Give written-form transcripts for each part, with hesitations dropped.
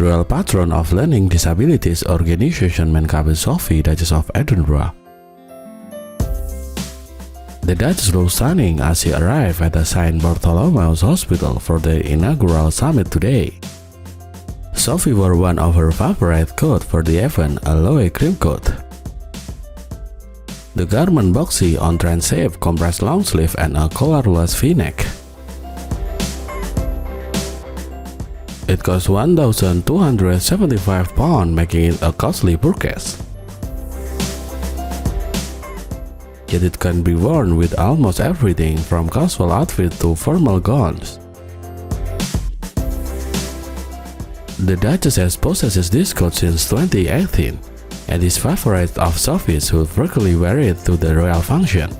Royal Patron of Learning Disabilities Organization Mencap Sophie, Duchess of Edinburgh. The Duchess looked stunning as she arrived at the St. Bartholomew's Hospital for the inaugural summit today. Sophie wore one of her favorite coats for the event, a Loewe cream coat. The garment boxy on trend shape, compressed long sleeve and a collarless v-neck. It cost £1,275, making it a costly purchase. Yet it can be worn with almost everything from casual outfits to formal gowns. The Duchess has possessed this coat since 2018, and is favorite of Sophie's who frequently wear it to the royal function.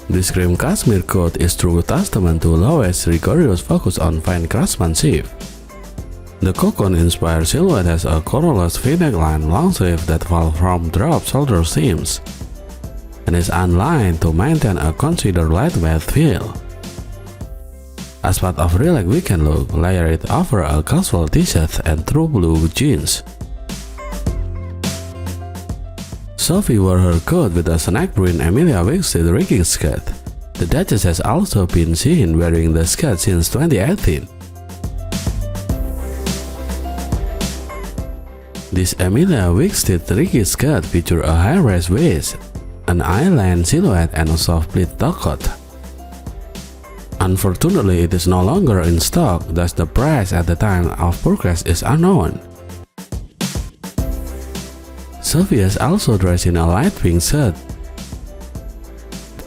This cream cashmere coat is true testament to Loewe's rigorous focus on fine craftsmanship. The cocoon-inspired silhouette has a collarless v-neck line long sleeve that fall from drop shoulder seams, and is unlined to maintain a considered lightweight feel. As part of relaxed weekend look, layer it over a casual t-shirt and true blue jeans. Sophie wore her coat with a snack print Emilia Wigsted rigging skirt. The Duchess has also been seen wearing the skirt since 2018. This Emilia Wigsted rigging skirt features a high-rise waist, an island silhouette and a soft pleat coat. Unfortunately, it is no longer in stock, thus the price at the time of purchase is unknown. Sophie is also dressed in a light pink shirt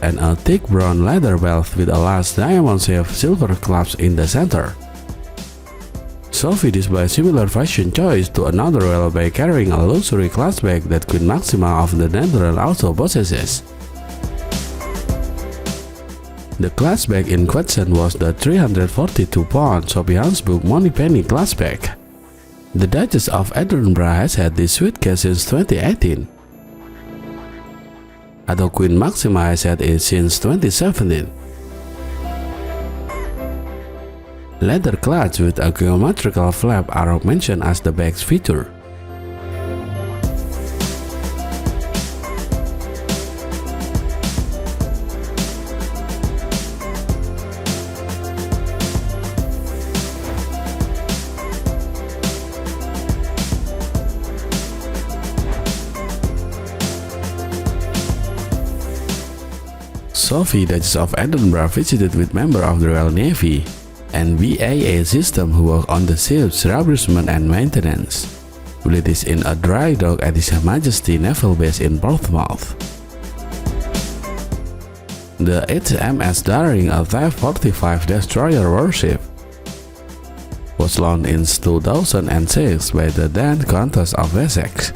and a thick brown leather belt with a large diamond-shaped silver clasp in the center. Sophie displays similar fashion choice to another royal by carrying a luxury class bag that Queen Maxima of the Netherlands also possesses. The class bag in question was the £342 Sophie Hansbook Moneypenny class bag. The Duchess of Edinburgh has had this suitcase since 2018, although Queen Maxima has had it since 2017. Leather clads with a geometrical flap are mentioned as the bag's feature. Sophie, Duchess of Edinburgh, visited with members of the Royal Navy and BAA system who work on the ship's refurbishment and maintenance. It is in a dry dock at His Majesty Naval base in Portsmouth. The HMS Daring, a Type 45 destroyer warship, was launched in 2006 by the then Countess of Wessex.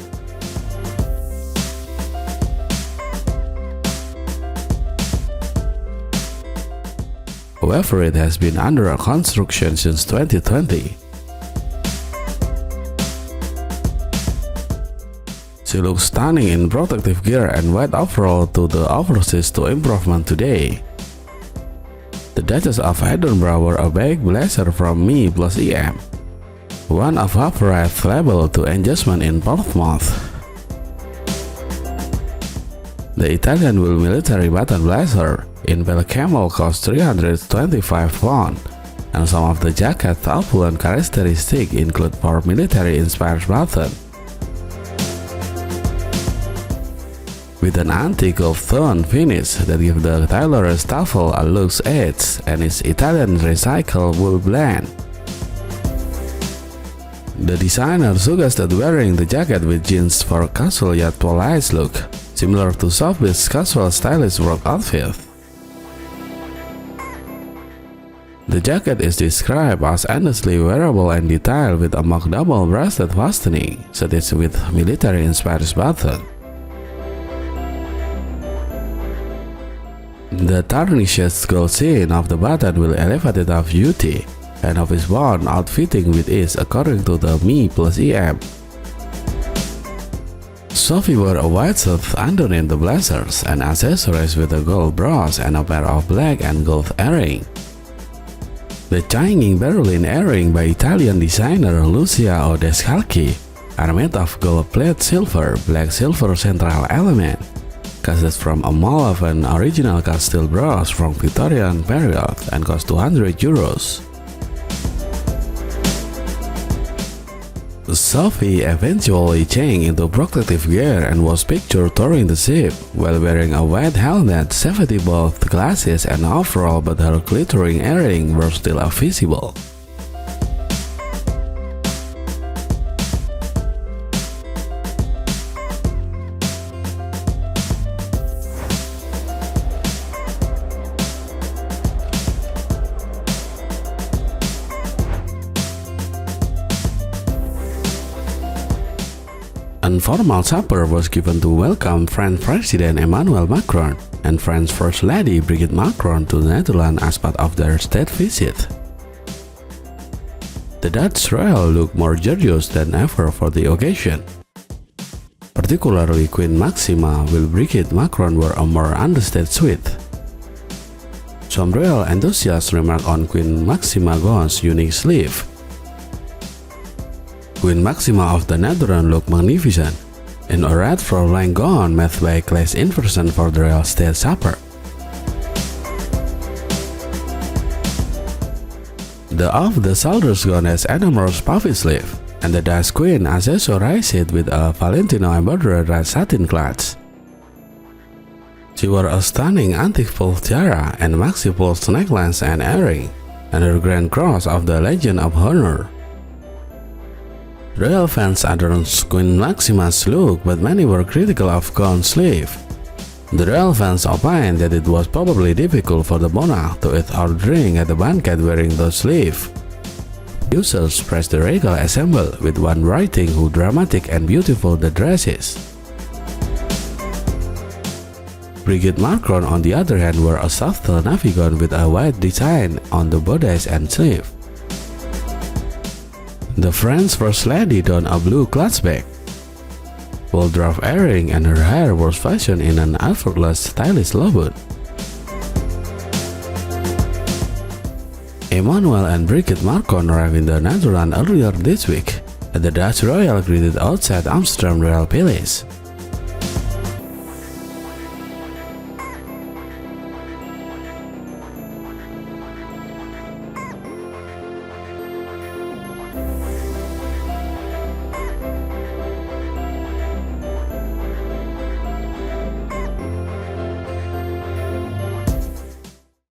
However, it has been under construction since 2020. She looks stunning in protective gear and white overall to the overseas to improvement today. The Duchess of Edinburgh wore a beige blazer from ME+EM, one of her favorite label to engagement in Portsmouth. The Italian wool military button blazer in pale camel costs £325, and some of the jacket's opulent characteristics include 4 military-inspired buttons. With an antique gold tone finish that gives the tailored staffel a luxe edge and its Italian recycled wool blend. The designer suggested wearing the jacket with jeans for a casual yet polite look, similar to Sophie's casual stylish work outfit. The jacket is described as endlessly wearable and detailed with a mock double-breasted fastening, stitched with military-inspired buttons. The tarnished gold sheen of the button will elevate it of beauty, and of its worn outfitting with ease according to the ME+EM. Sophie wore a white shirt underneath the blazers and accessories with a gold brush and a pair of black and gold earrings. The changing Berlin earring by Italian designer Lucia Odescalchi are made of gold-plated silver, black silver central element, cast from a mold of an original cast steel brass from Victorian period and cost €200. Sophie eventually changed into protective gear and was pictured touring the ship while wearing a white helmet, safety both glasses and overall, but her glittering earring were still visible. A formal supper was given to welcome French President Emmanuel Macron and French First Lady Brigitte Macron to the Netherlands as part of their state visit. The Dutch royal looked more gorgeous than ever for the occasion. Particularly Queen Maxima while Brigitte Macron wore a more understated suit. Some royal enthusiasts remarked on Queen Maxima gown's unique sleeve. Queen Maxima of the Netherlands looked magnificent in a red full-length gown made by class inversion for the royal state supper. The off-the-shoulders gown has enormous puffy sleeve, and the Dutch queen accessorized it with a Valentino embroidered red satin clutch. She wore a stunning antique full tiara and maxi pulse necklace and earring, and her grand cross of the Legion of Honor. Royal fans adored Queen Maxima's look, but many were critical of gown sleeve. The royal fans opined that it was probably difficult for the monarch to eat or drink at the banquet wearing those sleeves. Users praised the regal ensemble, with one writing how dramatic and beautiful the dress is. Brigitte Macron, on the other hand, wore a subtle navy gown with a white design on the bodice and sleeve. The French First Lady donned a blue clutch bag, full draft earring, and her hair was fashioned in an effortless, stylish low. Emmanuel and Brigitte Macron arrived in the Netherlands earlier this week, and the Dutch royal greeted outside Amsterdam Royal Palace.